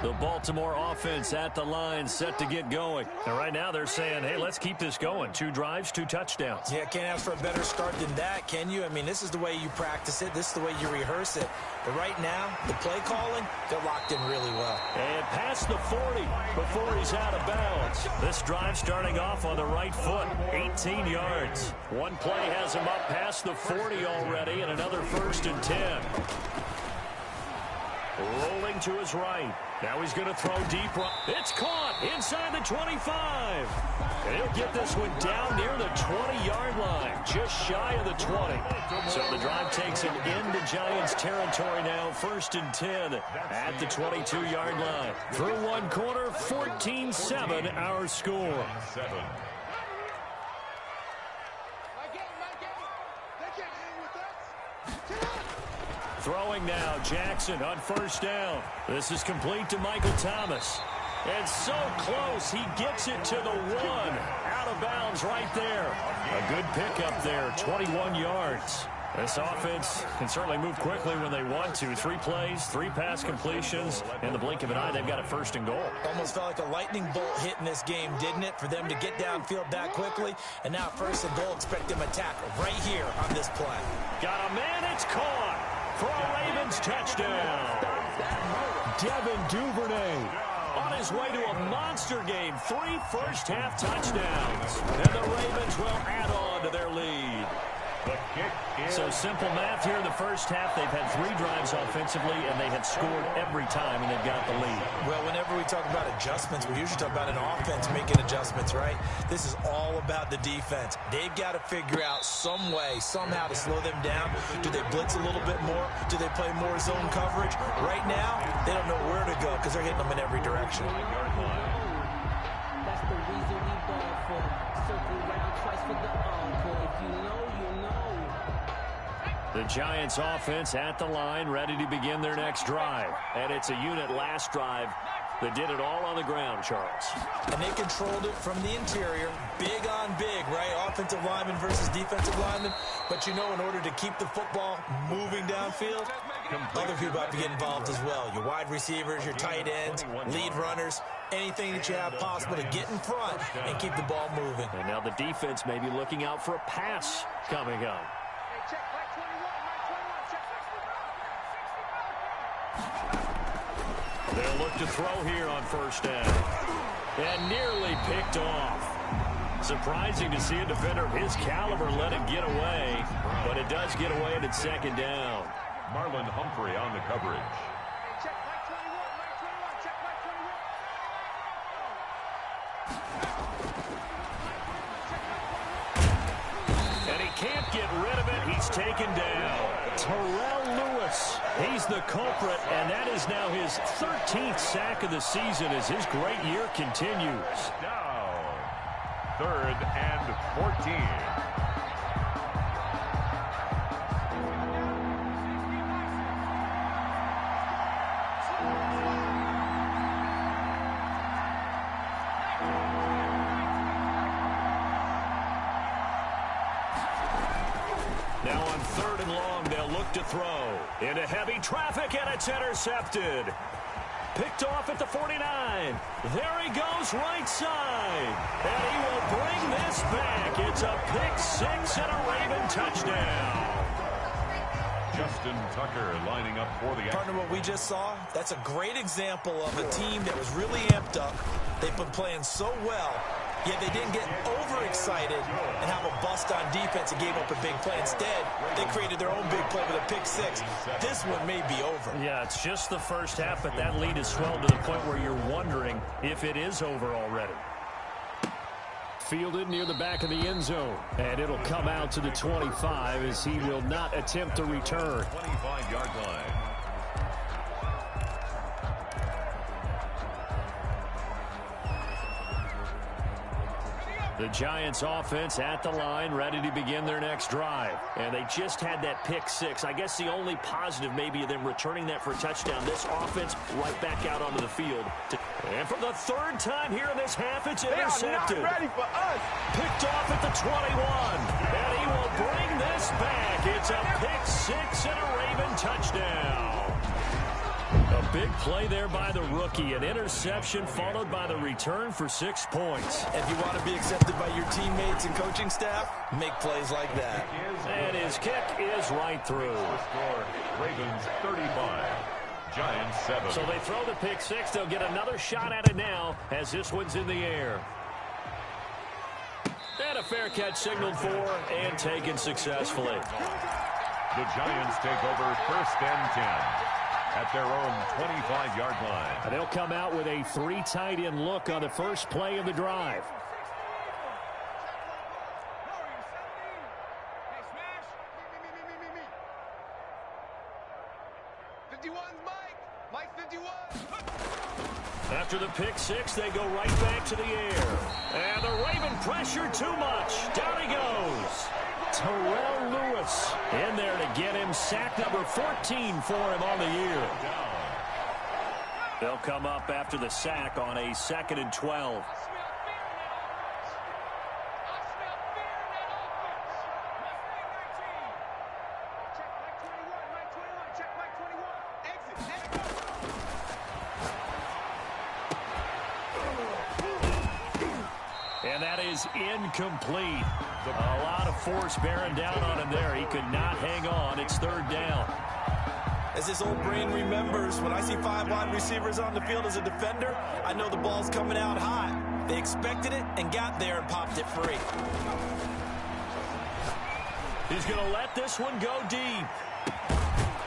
The Baltimore offense at the line, set to get going. And right now they're saying, hey, let's keep this going. 2 drives, 2 touchdowns. Yeah, can't ask for a better start than that, can you? I mean, this is the way you practice it. This is the way you rehearse it. But right now, the play calling, they're locked in really well. And past the 40 before he's out of bounds. This drive starting off on the right foot, 18 yards. One play has him up past the 40 already, and another 1st and 10. Rolling to his right. Now he's going to throw deep. It's caught inside the 25. And he'll get this one down near the 20-yard line, just shy of the 20. So the drive takes him into Giants territory now, 1st and 10 at the 22-yard line. Through one quarter, 14-7 our score. Throwing now, Jackson on 1st down. This is complete to Michael Thomas. And so close, he gets it to the 1. Out of bounds right there. A good pickup there, 21 yards. This offense can certainly move quickly when they want to. 3 plays, 3 pass completions. In the blink of an eye, they've got a 1st and goal. Almost felt like a lightning bolt hit in this game, didn't it? For them to get downfield that quickly. And now 1st and goal, expect them to tackle right here on this play. Got a man, it's caught for a Ravens touchdown. Devin Duvernay on his way to a monster game. 3 first-half touchdowns. And the Ravens will add on to their lead. So simple math here in the first half. They've had 3 drives offensively, and they have scored every time, and they've got the lead. Well, whenever we talk about adjustments, we usually talk about an offense making adjustments, right? This is all about the defense. They've got to figure out some way, somehow to slow them down. Do they blitz a little bit more? Do they play more zone coverage? Right now, they don't know where to go because they're hitting them in every direction. That's the reason we ball for. Circle round twice for the encore. If you know, you know. The Giants offense at the line, ready to begin their next drive. And it's a unit last drive that did it all on the ground, Charles. And they controlled it from the interior. Big on big, right? Offensive lineman versus defensive lineman. But, you know, in order to keep the football moving downfield, other people have to get involved as well. Your wide receivers, your tight ends, lead runners, anything that you have possible to get in front and keep the ball moving. And now the defense may be looking out for a pass coming up. They'll look to throw here on 1st down. And nearly picked off. Surprising to see a defender of his caliber let it get away. But it does get away and it's 2nd down. Marlon Humphrey on the coverage. And he can't get rid of it. He's taken down. Terrell Lewis, he's the culprit, and that is now his 13th sack of the season as his great year continues. Down. 3rd and 14. Now on 3rd and long, they'll look to throw. Into heavy traffic, and it's intercepted. Picked off at the 49. There he goes, right side. And he will bring this back. It's a pick 6 and a Raven touchdown. Justin Tucker lining up for the... Partner, what we just saw, that's a great example of a team that was really amped up. They've been playing so well, yet they didn't get overexcited and have a bust on defense and gave up a big play. Instead, they created their own big play with a pick 6. This one may be over. Yeah, it's just the first half, but that lead has swelled to the point where you're wondering if it is over already. Fielded near the back of the end zone, and it'll come out to the 25 as he will not attempt to return. 25-yard line. The Giants offense at the line, ready to begin their next drive. And they just had that pick 6. I guess the only positive maybe of them returning that for a touchdown. This offense right back out onto the field. And for the 3rd time here in this half, it's intercepted. They are not ready for us. Picked off at the 21. And he will bring this back. It's a pick 6 and a Raven touchdown. A Big play there by the rookie. An interception followed by the return for 6 points. If you want to be accepted by your teammates and coaching staff, make plays like that. And his kick is right through. Score, Ravens 35, Giants 7. So they throw the pick six. They'll get another shot at it now as this one's in the air. And a fair catch signaled for and taken successfully. The Giants take over 1st and 10 at their own 25-yard line. And they'll come out with a 3 tight end look on the first play of the drive. After the pick six, they go right back to the air. And the Raven pressure too much. Down he goes. Terrell Lewis in there to get him sack number 14 for him on the year. They'll come up after the sack on a 2nd and 12. And that is incomplete. A lot of force bearing down on him there. He could not hang on. It's 3rd down. As his old brain remembers, when I see 5 wide receivers on the field as a defender, I know the ball's coming out hot. They expected it and got there and popped it free. He's going to let this one go deep.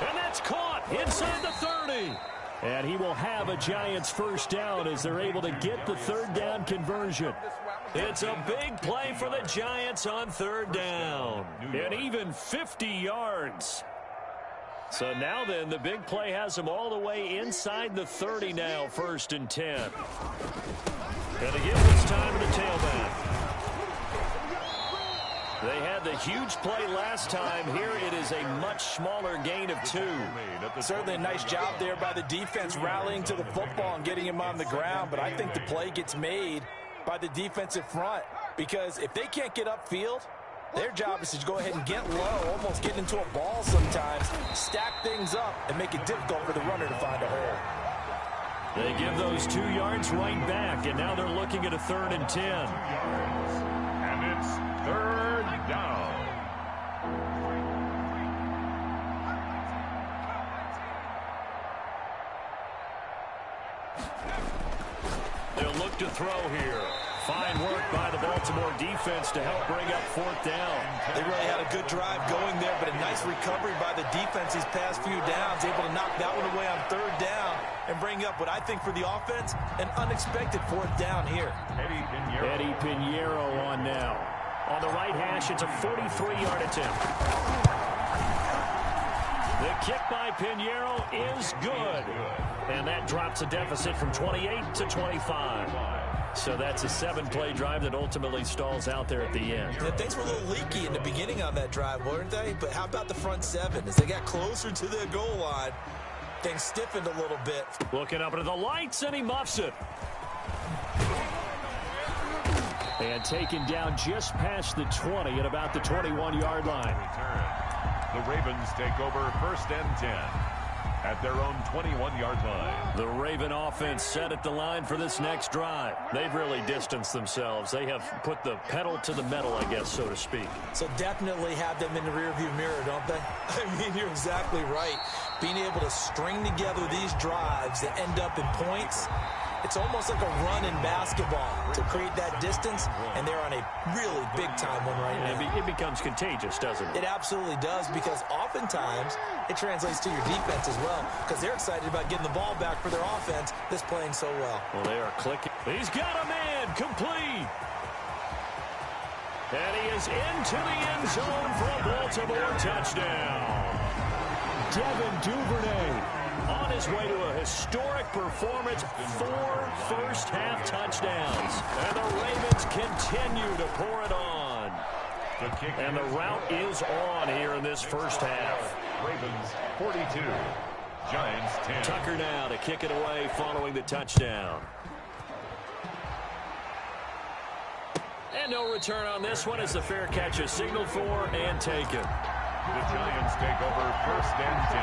And that's caught inside the 30. And he will have a Giants 1st down as they're able to get the 3rd down conversion. It's a big play for the Giants on 3rd down. And even 50 yards. So now then, the big play has them all the way inside the 30 now, 1st and 10. And to give this time to the tailback. They had the huge play last time. Here it is a much smaller gain of 2. Certainly a nice job there by the defense rallying to the football and getting him on the ground. But I think the play gets made by the defensive front, because if they can't get upfield, their job is to go ahead and get low, almost get into a ball sometimes, stack things up, and make it difficult for the runner to find a hole. They give those 2 yards right back, and now they're looking at a 3rd and 10. And it's 3rd down. They'll look to throw here. Fine work by the Baltimore defense to help bring up 4th down. They really had a good drive going there, but a nice recovery by the defense these past few downs, able to knock that one away on 3rd down and bring up what I think for the offense, an unexpected 4th down here. Eddie Pinheiro on now. On the right hash, it's a 43-yard attempt. The kick by Pinheiro is good. And that drops a deficit from 28 to 25. So that's a 7-play drive that ultimately stalls out there at the end. Yeah, things were a little leaky in the beginning on that drive, weren't they? But how about the front 7? As they got closer to the goal line, things stiffened a little bit. Looking up into the lights, and he muffs it. And taken down just past the 20 at about the 21-yard line. The Ravens take over 1st and 10 at their own 21-yard line. The Raven offense set at the line for this next drive. They've really distanced themselves. They have put the pedal to the metal, I guess, so to speak. So definitely have them in the rearview mirror, don't they? I mean, you're exactly right. Being able to string together these drives that end up in points, it's almost like a run in basketball to create that distance, and they're on a really big-time one right now. It becomes contagious, doesn't it? It absolutely does, because oftentimes it translates to your defense as well, because they're excited about getting the ball back for their offense that's playing so well. Well, they are clicking. He's got a man, complete. And he is into the end zone for a Baltimore touchdown. Devin Duvernay on his way to a historic performance, 4 first-half touchdowns. And the Ravens continue to pour it on. And the route is on here in this first half. Ravens 42, Giants 10. Tucker now to kick it away following the touchdown. And no return on this one as the fair catch is signaled for and taken. The Giants take over 1st and 10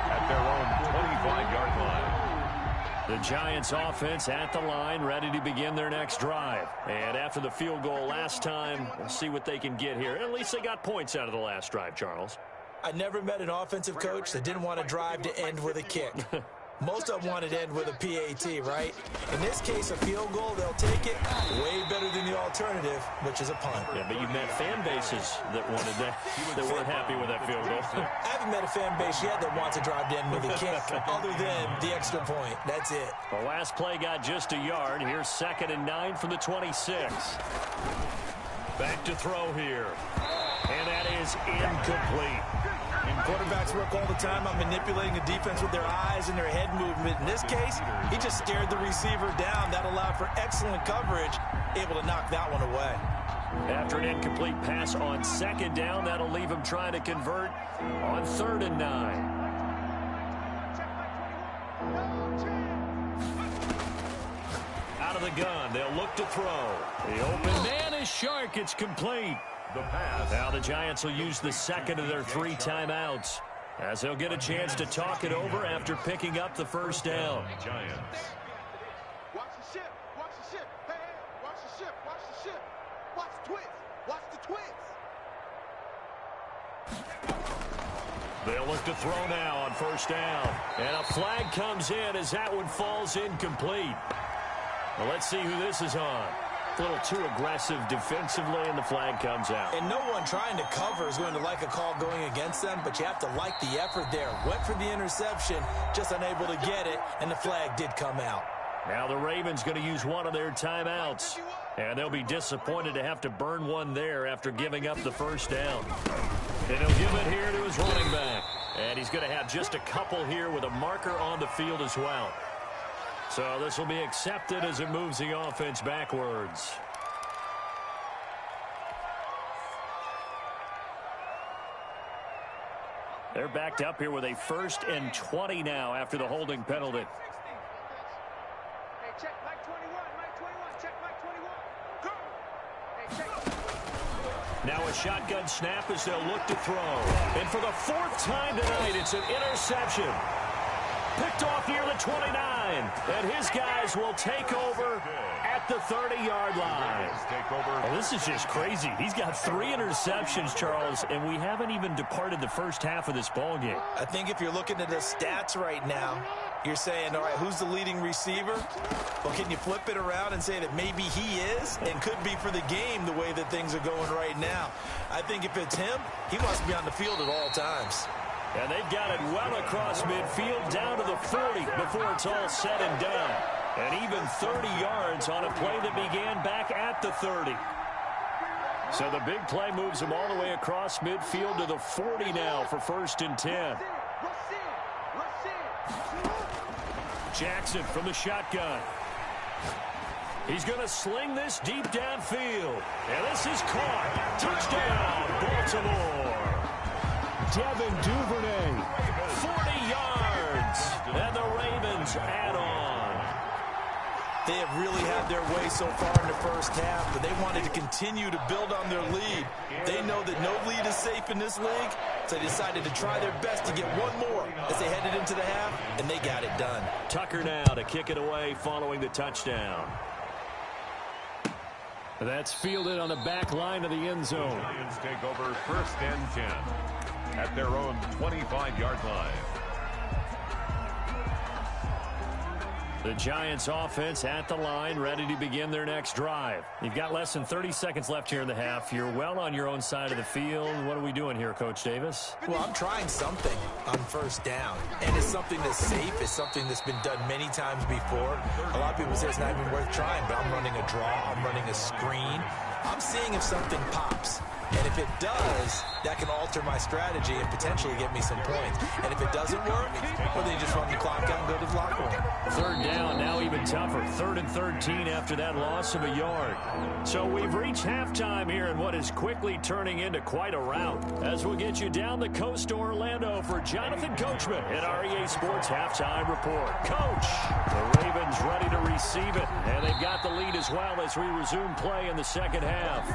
at their own 25-yard line. The Giants offense at the line, ready to begin their next drive. And after the field goal last time, we'll see what they can get here. At least they got points out of the last drive, Charles. I never met an offensive coach that didn't want a drive to end with a kick. Most of them wanted to end with a PAT, right? In this case, a field goal, they'll take it way better than the alternative, which is a punt. Yeah, but you met fan bases that wanted that, that weren't happy with that field goal. I haven't met a fan base yet that wants a drive to end with a kick, other than the extra point. That's it. The last play got just a yard. Here's 2nd and 9 from the 26. Back to throw here. And that is incomplete. Quarterbacks work all the time on manipulating the defense with their eyes and their head movement. In this case, he just stared the receiver down. That allowed for excellent coverage, able to knock that one away. After an incomplete pass on 2nd down, that'll leave him trying to convert on 3rd and 9. Out of the gun, they'll look to throw. The open man is Shark. It's complete. The pass. Now the Giants will use the 2nd of their 3 timeouts, as they'll get a chance to talk it over after picking up the first down. Giants. Watch the ship. Watch the ship. Hey, hey, watch the ship. Watch the ship. Watch the twist. Watch the twist. They'll look to throw now on 1st down. And a flag comes in as that one falls incomplete. Well, let's see who this is on. A little too aggressive defensively, and the flag comes out. And no one trying to cover is going to like a call going against them, but you have to like the effort there. Went for the interception, just unable to get it, and the flag did come out. Now the Ravens going to use one of their timeouts, and they'll be disappointed to have to burn one there after giving up the 1st down. And he'll give it here to his running back. And he's going to have just a couple here with a marker on the field as well. So this will be accepted as it moves the offense backwards. They're backed up here with a 1st and 20 now after the holding penalty. Hey, check Mike 21. Mike 21. Check Mike 21. Go. Hey, check. Now a shotgun snap as they'll look to throw. And for the 4th time tonight, it's an interception. Picked off near the 29. And his guys will take over at the 30-yard line. Oh, this is just crazy. He's got 3 interceptions, Charles, and we haven't even departed the first half of this ballgame. I think if you're looking at the stats right now, you're saying, all right, who's the leading receiver? Well, can you flip it around and say that maybe he is and could be for the game the way that things are going right now? I think if it's him, he must be on the field at all times. And they've got it well across midfield down to the 40 before it's all said and done. And even 30 yards on a play that began back at the 30. So the big play moves them all the way across midfield to the 40 now for 1st and 10. Jackson from the shotgun. He's going to sling this deep downfield. And this is caught. Touchdown, Baltimore. Devin Duvernay, 40 yards, and the Ravens add on. They have really had their way so far in the first half, but they wanted to continue to build on their lead. They know that no lead is safe in this league, so they decided to try their best to get one more as they headed into the half, and they got it done. Tucker now to kick it away following the touchdown. That's fielded on the back line of the end zone. Giants take over 1st and 10 at their own 25-yard line. The Giants offense at the line, ready to begin their next drive. You've got less than 30 seconds left here in the half. You're well on your own side of the field. What are we doing here, Coach Davis? Well, I'm trying something on 1st down, and it's something that's safe. It's something that's been done many times before. A lot of people say it's not even worth trying, but I'm running a draw. I'm running a screen. I'm seeing if something pops. And if it does, that can alter my strategy and potentially get me some points. And if it doesn't work, well, then you just run the clock out and go to the locker room. 3rd down, now even tougher. 3rd and 13 after that loss of a yard. So we've reached halftime here in what is quickly turning into quite a rout. As we'll get you down the coast to Orlando for Jonathan Coachman at our EA Sports Halftime Report. Coach, the Ravens ready to receive it. And they've got the lead as well as we resume play in the second half.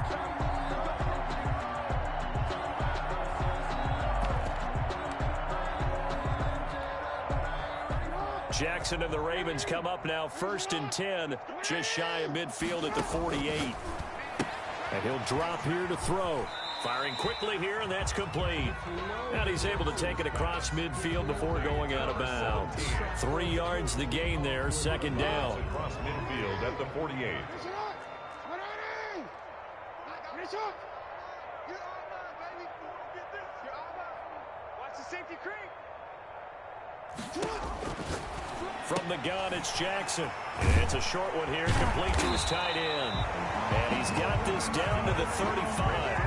Jackson and the Ravens come up now 1st and 10, just shy of midfield at the 48. And he'll drop here to throw. Firing quickly here, and that's complete. And he's able to take it across midfield before going out of bounds. 3 yards the gain there, 2nd down. Across midfield at the 48. Watch the safety creep. From the gun, it's Jackson. It's a short one here, complete to his tight end. And he's got this down to the 35.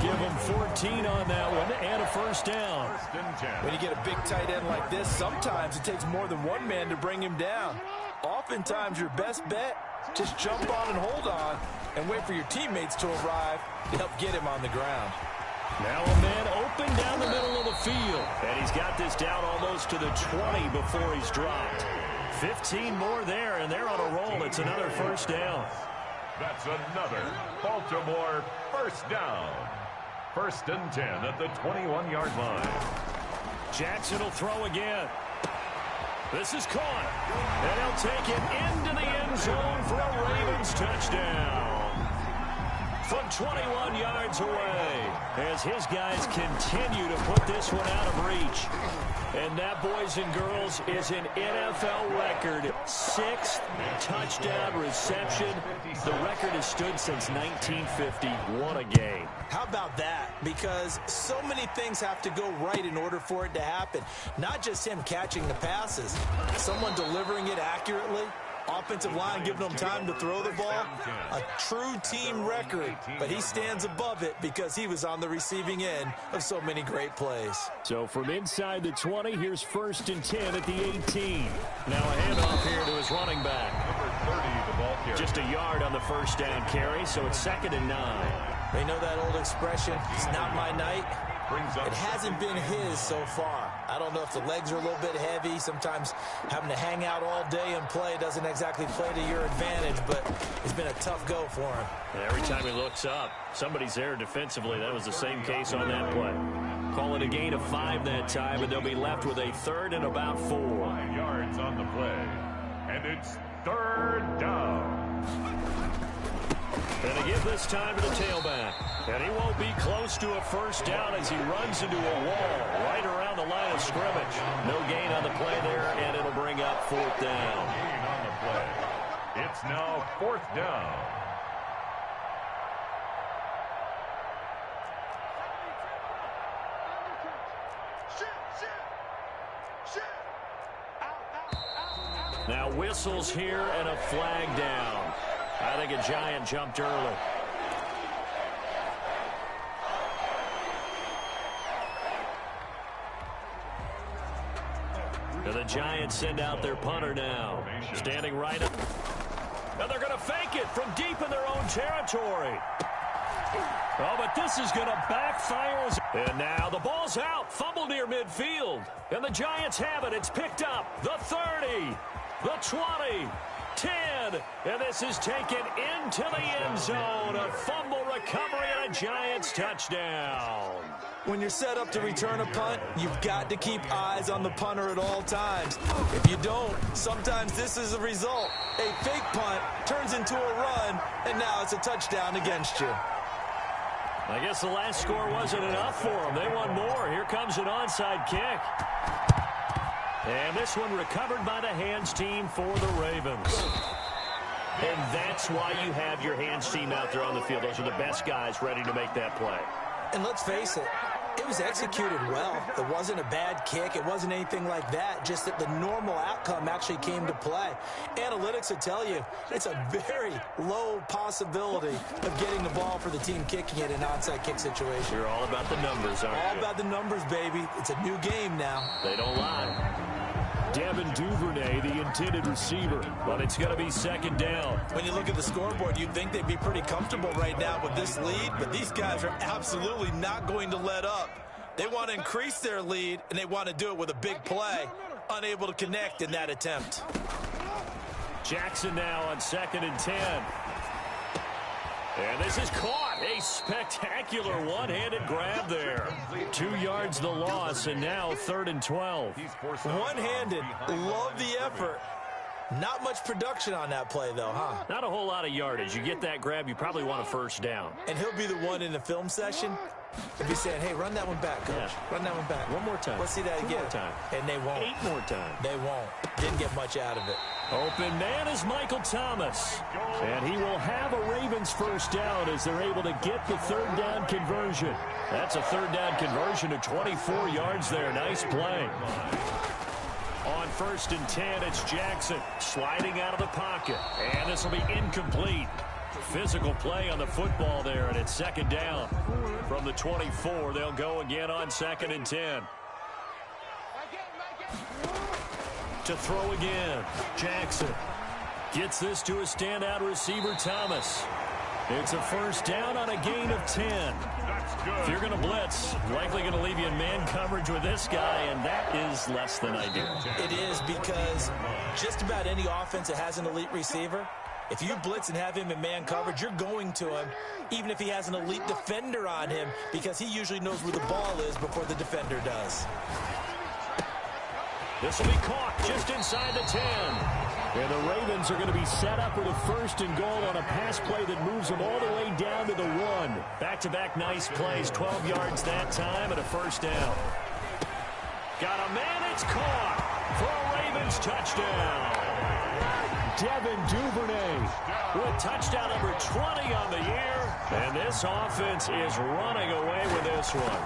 Give him 14 on that one and a 1st down. 1st and 10. When you get a big tight end like this, sometimes it takes more than one man to bring him down. Oftentimes, your best bet, just jump on and hold on and wait for your teammates to arrive to help get him on the ground. Now a man open down the middle of the field. And he's got this down almost to the 20 before he's dropped. 15 more there, and they're on a roll. It's another 1st down. That's another Baltimore 1st down. 1st and 10 at the 21-yard line. Jackson will throw again. This is caught. And he'll take it into the end zone for a Ravens touchdown. From 21 yards away, as his guys continue to put this one out of reach. And that, boys and girls, is an NFL record. 6th touchdown reception. The record has stood since 1950. What a game. How about that? Because so many things have to go right in order for it to happen. Not just him catching the passes, someone delivering it accurately, offensive line giving them time to throw the ball. A true team record, but he stands above it because he was on the receiving end of so many great plays. So from inside the 20, here's 1st and 10 at the 18. Now a handoff here to his running back. Number 30, the ball carrier. Just a yard on the 1st down carry, so it's 2nd and 9. They know that old expression, it's not my night. Brings up It hasn't been his so far. I don't know if the legs are a little bit heavy. Sometimes having to hang out all day and play doesn't exactly play to your advantage, but it's been a tough go for him. And every time he looks up, somebody's there defensively. That was the same case on that play. Call it a gain of 5 that time, and they'll be left with a 3rd and about 4. 5 yards on the play. And it's 3rd down. And they give this time to the tailback. And he won't be close to a 1st down as he runs into a wall right around the line of scrimmage. No gain on the play there, and it'll bring up 4th down. Gain on the play. It's now 4th down. Now whistles here and a flag down. I think a Giant jumped early. And the Giants send out their punter now. Standing right up. And they're going to fake it from deep in their own territory. Oh, but this is going to backfire. And now the ball's out. Fumble near midfield. And the Giants have it. It's picked up. The 30. The 20. 10, and this is taken into the end zone. A fumble recovery and a Giants touchdown. When you're set up to return a punt, you've got to keep eyes on the punter at all times. If you don't, sometimes this is the result. A fake punt turns into a run, and now it's a touchdown against you. I guess the last score wasn't enough for them. They want more. Here comes an onside kick. And this one recovered by the hands team for the Ravens. And that's why you have your hands team out there on the field. Those are the best guys ready to make that play. And let's face it, it was executed well. It wasn't a bad kick. It wasn't anything like that. Just that the normal outcome actually came to play. Analytics will tell you it's a very low possibility of getting the ball for the team kicking it in an onside kick situation. You're all about the numbers, aren't you? All about the numbers, baby. It's a new game now. They don't lie. Devin Duvernay, the intended receiver, but it's going to be 2nd down. When you look at the scoreboard, you'd think they'd be pretty comfortable right now with this lead, but these guys are absolutely not going to let up. They want to increase their lead, and they want to do it with a big play. Unable to connect in that attempt. Jackson now on 2nd and 10. And this is caught. A spectacular one-handed grab there. 2 yards the loss, and now 3rd and 12. One-handed. Love the effort. Not much production on that play, though, huh? Not a whole lot of yardage. You get that grab, you probably want a first down. And he'll be the one in the film session. He'll be saying, hey, run that one back, coach. Yeah. Run that one back. One more time. Let's see that again. 2 more time. And they won't. 8 more times. They won't. Didn't get much out of it. Open man is Michael Thomas. And he will have a Ravens first down as they're able to get the 3rd down conversion. That's a 3rd down conversion to 24 yards there. Nice play. On 1st and 10, it's Jackson sliding out of the pocket. And this will be incomplete. Physical play on the football there, and it's 2nd down. From the 24, they'll go again on 2nd and 10. To throw again, Jackson gets this to a standout receiver, Thomas. It's a first down on a gain of 10. If you're going to blitz, likely going to leave you in man coverage with this guy, and that is less than ideal. It is, because just about any offense that has an elite receiver, if you blitz and have him in man coverage, you're going to him, even if he has an elite defender on him, because he usually knows where the ball is before the defender does. This will be caught just inside the 10. And the Ravens are going to be set up with a 1st and goal on a pass play that moves them all the way down to the 1. Back-to-back nice plays, 12 yards that time and a first down. Got a man, it's caught for a Ravens touchdown. Devin Duvernay with touchdown number 20 on the year. And this offense is running away with this one.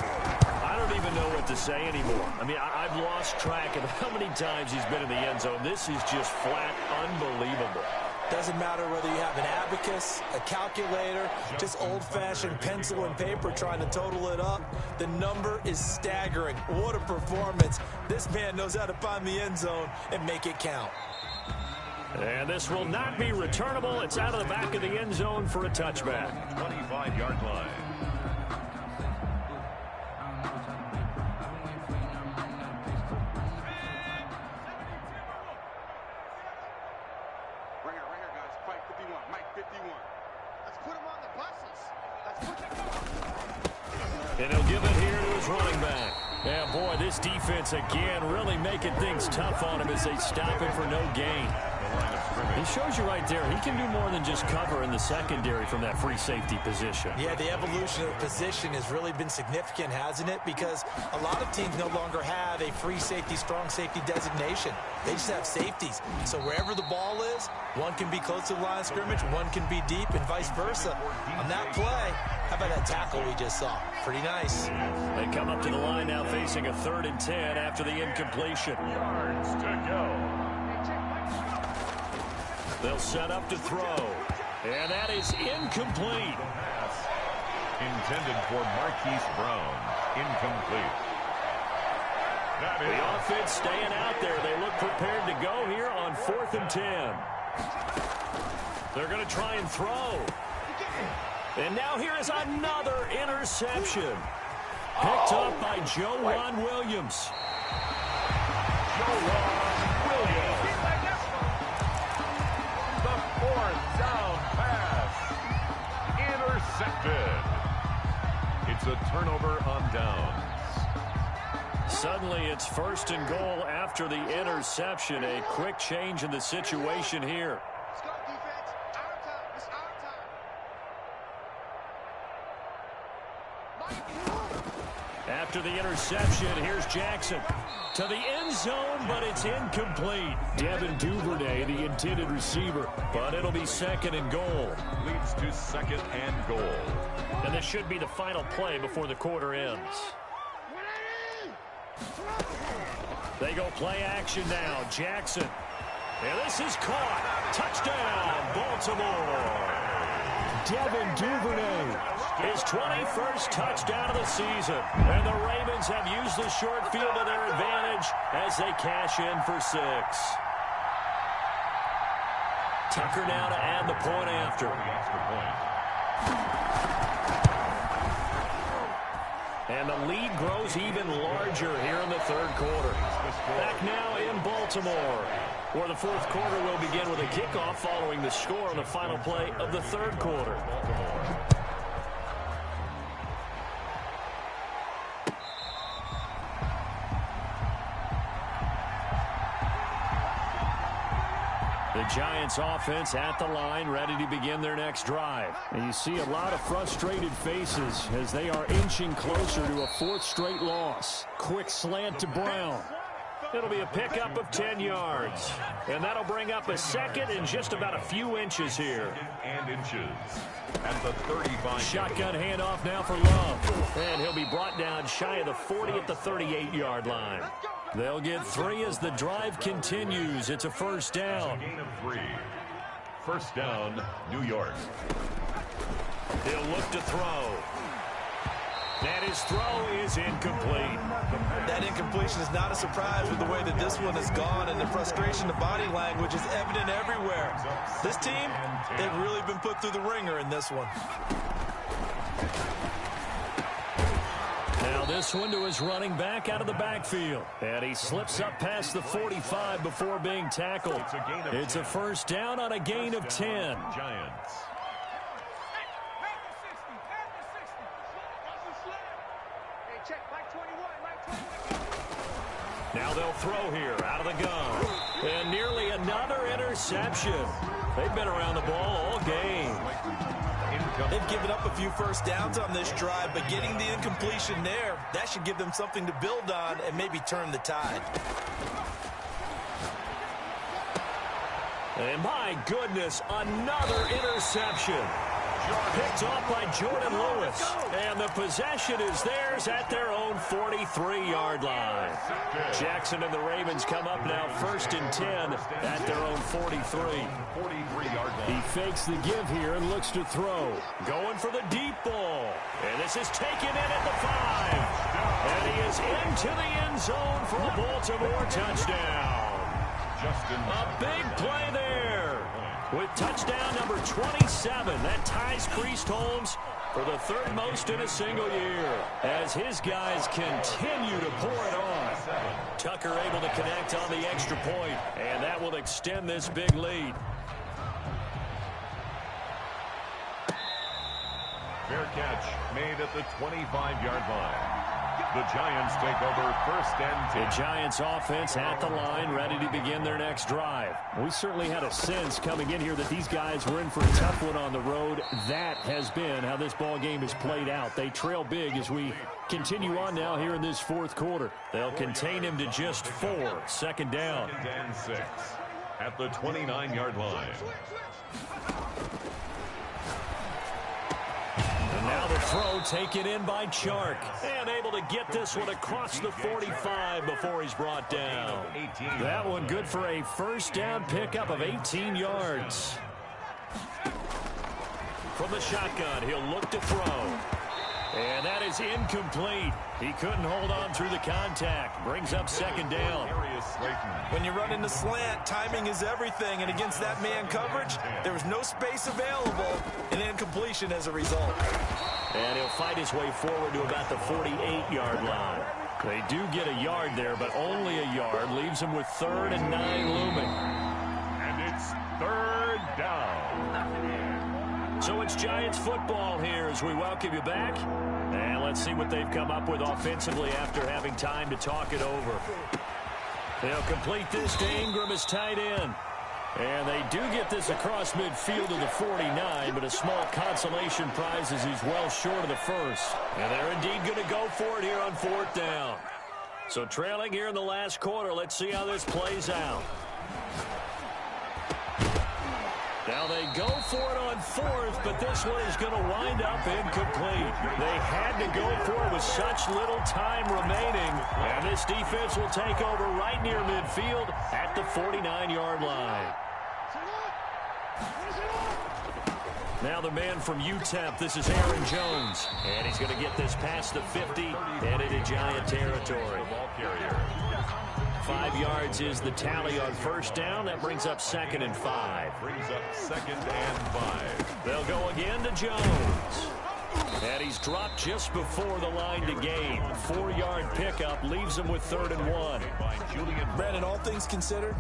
I don't even know what to say anymore. I mean, I've lost track of how many times he's been in the end zone. This is just flat unbelievable. Doesn't matter whether you have an abacus, a calculator, just old-fashioned pencil and paper trying to total it up. The number is staggering. What a performance. This man knows how to find the end zone and make it count. And this will not be returnable. It's out of the back of the end zone for a touchback. 25-yard line. And he'll give it here to his running back. Yeah, boy, this defense again really making things tough on him as they stop him for no gain. He shows you right there, he can do more than just cover in the secondary from that free safety position. Yeah, the evolution of the position has really been significant, hasn't it? Because a lot of teams no longer have a free safety, strong safety designation. They just have safeties. So wherever the ball is, one can be close to the line of scrimmage, one can be deep, and vice versa. On that play, how about that tackle we just saw? Pretty nice. They come up to the line now facing a 3rd and 10 after the incompletion. Yards to go. They'll set up to throw. And that is incomplete. Pass intended for Marquise Brown. Incomplete. That is The offense staying out there. They look prepared to go here on 4th and 10. They're going to try and throw. And now here is another interception. Picked up by Joejuan Williams. Joejuan Williams. The 4th down pass. Intercepted. It's a turnover on downs. Suddenly it's 1st and goal after the interception. A quick change in the situation here. Let's go, defense. Our time. It's our time. After the interception, here's Jackson to the end zone, but it's incomplete. Devin Duvernay, the intended receiver, but it'll be 2nd and goal. Leads to 2nd and goal. And this should be the final play before the quarter ends. They go play action now. Jackson. And this is caught. Touchdown, Baltimore. Devin Duvernay, his 21st touchdown of the season. And the Ravens have used the short field to their advantage as they cash in for 6. Tucker now to add the point after. The extra point. And the lead grows even larger here in the 3rd quarter. Back now in Baltimore, where the 4th quarter will begin with a kickoff following the score on the final play of the 3rd quarter. The Giants offense at the line, ready to begin their next drive. And you see a lot of frustrated faces as they are inching closer to a fourth straight loss. Quick slant to Brown. It'll be a pickup of 10 yards. And that'll bring up a second and just about a few inches here. And inches at the 35. Shotgun handoff now for Love. And he'll be brought down shy of the 40 at the 38-yard line. They'll get 3 as the drive continues. It's a first down. Gain of 3. First down, New York. He'll look to throw. And his throw is incomplete. That incompletion is not a surprise with the way that this one has gone, and the frustration, the body language is evident everywhere. This team, they've really been put through the ringer in this one. Now this one to his running back out of the backfield. And he slips up past the 45 before being tackled. It's a first down on a gain of 10. Giants. Now they'll throw here out of the gun. And nearly another interception. They've been around the ball all game. They've given up a few first downs on this drive, but getting the incompletion there, that should give them something to build on and maybe turn the tide. And my goodness, another interception. Picked off by Jordan Lewis. And the possession is theirs at their own 43-yard line. Jackson and the Ravens come up now first and 10 at their own 43. 43-yard line. He fakes the give here and looks to throw. Going for the deep ball. And this is taken in at the 5. And he is into the end zone for a Baltimore touchdown. A big play there. With touchdown number 27, that ties Priest Holmes for the third most in a single year as his guys continue to pour it on. Tucker able to connect on the extra point, and that will extend this big lead. Fair catch made at the 25-yard line. The Giants take over first and 10. The Giants offense at the line, ready to begin their next drive. We certainly had a sense coming in here that these guys were in for a tough one on the road. That has been how this ball game has played out. They trail big as we continue on now here in this fourth quarter. They'll contain him to just 4. Second down. Second and 6 at the 29-yard line. And now the throw taken in by Chark. And able to get this one across the 45 before he's brought down. That one good for a first down pickup of 18 yards. From the shotgun, he'll look to throw. And that is incomplete. He couldn't hold on through the contact. Brings up second down. When you run in the slant, timing is everything. And against that man coverage, there was no space available. And incompletion as a result. And he'll fight his way forward to about the 48-yard line. They do get a yard there, but only a yard. Leaves him with 3rd and 9 looming. And it's 3rd down. So it's Giants football here as we welcome you back. And let's see what they've come up with offensively after having time to talk it over. They'll complete this to Ingram as tight end. And they do get this across midfield to the 49, but a small consolation prize as he's well short of the first. And they're indeed going to go for it here on 4th down. So trailing here in the last quarter, let's see how this plays out. Now they go for it on 4th, but this one is going to wind up incomplete. They had to go for it with such little time remaining. And this defense will take over right near midfield at the 49-yard line. Now the man from UTEP, this is Aaron Jones. And he's going to get this past the 50 and into Giant territory. 5 yards is the tally on first down. That brings up 2nd and 5. Brings up 2nd and 5. They'll go again to Jones. And he's dropped just before the line to gain. 4-yard pickup leaves him with 3rd and 1. Brandon, all things considered,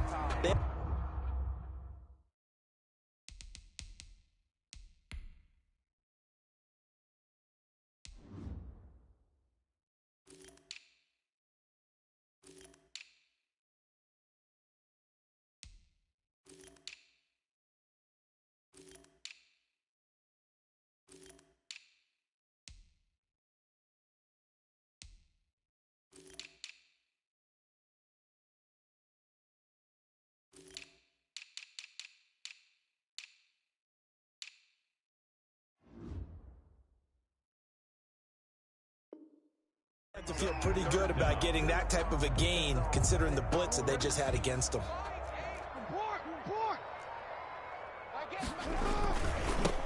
to feel pretty good about getting that type of a gain, considering the blitz that they just had against them.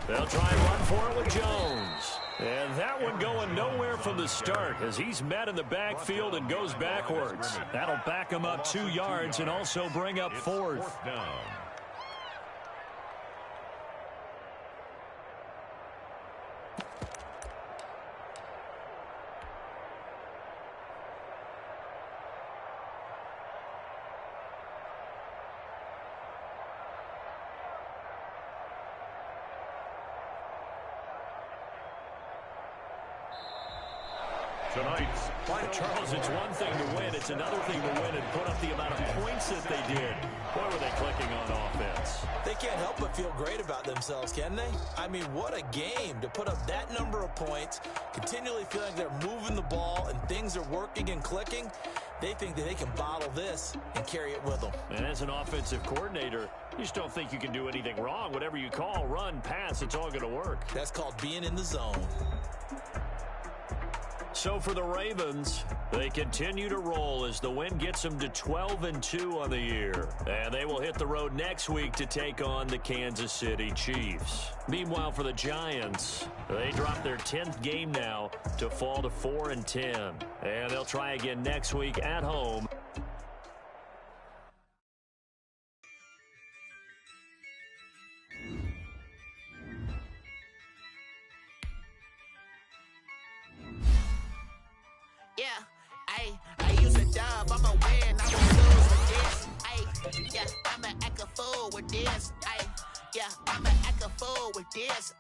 They'll try and run for it with Jones. And that one going nowhere from the start as he's met in the backfield and goes backwards. That'll back him up 2 yards and also bring up 4th. Down. Tonight's final. Charles, it's one thing to win. It's another thing to win and put up the amount of points that they did. Boy, were they clicking on offense. They can't help but feel great about themselves, can they? I mean, what a game to put up that number of points, continually feel like they're moving the ball and things are working and clicking. They think that they can bottle this and carry it with them. And as an offensive coordinator, you just don't think you can do anything wrong. Whatever you call, run, pass, it's all going to work. That's called being in the zone. So for the Ravens, they continue to roll as the win gets them to 12-2 on the year. And they will hit the road next week to take on the Kansas City Chiefs. Meanwhile, for the Giants, they drop their 10th game now to fall to 4-10. And they'll try again next week at home. I use a dub, I'm a win, I won't lose with this. Yeah, I'ma act a fool with this. Yeah, I'ma act a fool with this.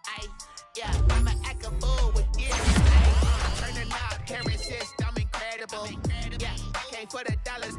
Yeah, I'ma act a fool with this. I'm turning up, carry system incredible. Yeah, came for the dollars.